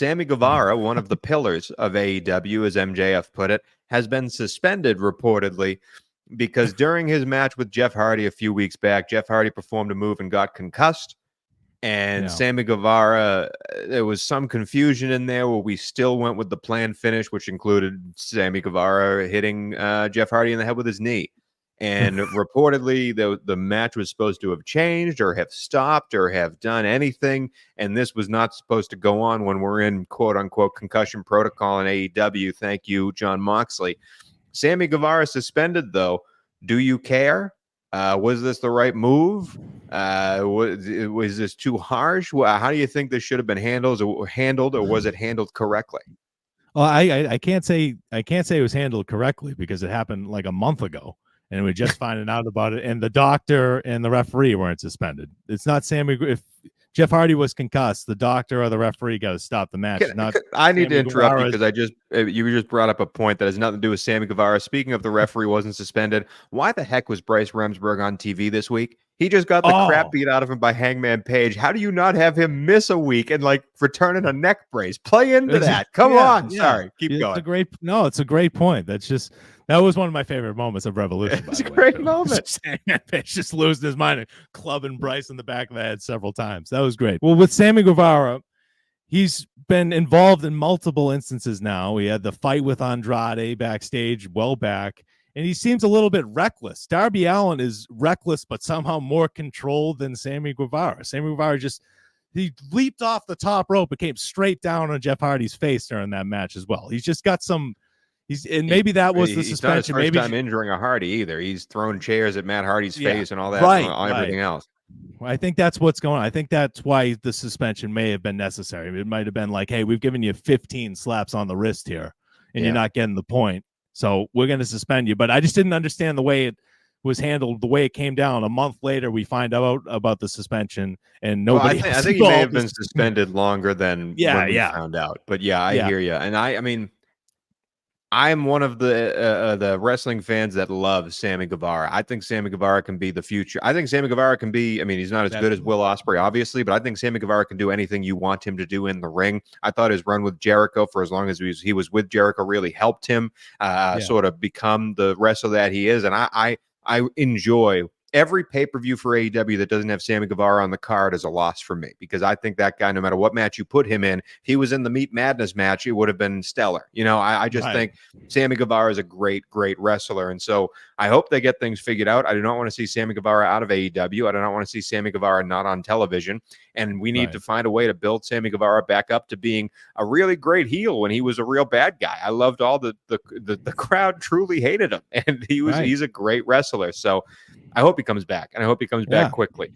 Sammy Guevara, one of the pillars of AEW, as MJF put it, has been suspended reportedly because during his match with Jeff Hardy a few weeks back, Jeff Hardy performed a move and got concussed. And Sammy Guevara, there was some confusion in there where we still went with the planned finish, which included Sammy Guevara hitting Jeff Hardy in the head with his knee. And reportedly, the match was supposed to have changed or have stopped or have done anything. And this was not supposed to go on when we're in quote unquote concussion protocol in AEW. Thank you, John Moxley. Sammy Guevara suspended, though. Do you care? Was this the right move? Was this too harsh? How do you think this should have been handled, or was it handled correctly? Well, I can't say it was handled correctly because it happened like a month ago. And we're just finding out about it. And the doctor and the referee weren't suspended. It's not Sammy. If Jeff Hardy was concussed, the doctor or the referee got to stop the match. I need to interrupt you because you just brought up a point that has nothing to do with Sammy Guevara. Speaking of the referee wasn't suspended, why the heck was Bryce Remsburg on TV this week? He just got the crap beat out of him by Hangman Page. How do you not have him miss a week and like returning a neck brace? Play into that. Come on. Yeah. Sorry. Keep going. It's a great point. That was one of my favorite moments of Revolution. It's a great moment. Hangman Page just losing his mind and clubbing Bryce in the back of the head several times. That was great. Well, with Sammy Guevara, he's been involved in multiple instances now. He had the fight with Andrade backstage well back. And he seems a little bit reckless. Darby Allin is reckless, but somehow more controlled than Sammy Guevara. Sammy Guevara he leaped off the top rope and came straight down on Jeff Hardy's face during that match as well. He's just got some. Maybe that was the suspension. He's not his first time injuring a Hardy either. He's thrown chairs at Matt Hardy's face and all that, everything else. I think that's what's going on. I think that's why the suspension may have been necessary. It might have been like, hey, we've given you 15 slaps on the wrist here, and you're not getting the point. So we're going to suspend you. But I just didn't understand the way it was handled, the way it came down. A month later, we find out about the suspension, and nobody. I think he may have been suspended longer than when we found out. But I hear you. And I mean, I'm one of the wrestling fans that love Sammy Guevara. I think Sammy Guevara can be the future. I think Sammy Guevara can be. I mean, he's not as good as Will Ospreay, obviously, but I think Sammy Guevara can do anything you want him to do in the ring. I thought his run with Jericho, for as long as he was with Jericho, really helped him sort of become the wrestler that he is. And I enjoy every pay-per-view for AEW that doesn't have Sammy Guevara on the card is a loss for me, because I think that guy, no matter what match you put him in, if he was in the Meat Madness match, it would have been stellar. You know, I just think Sammy Guevara is a great, great wrestler. And so I hope they get things figured out. I do not want to see Sammy Guevara out of AEW. I do not want to see Sammy Guevara not on television. And we need to find a way to build Sammy Guevara back up to being a really great heel when he was a real bad guy. I loved all the crowd truly hated him, and he's a great wrestler. So I hope he comes back, and I hope he comes back quickly.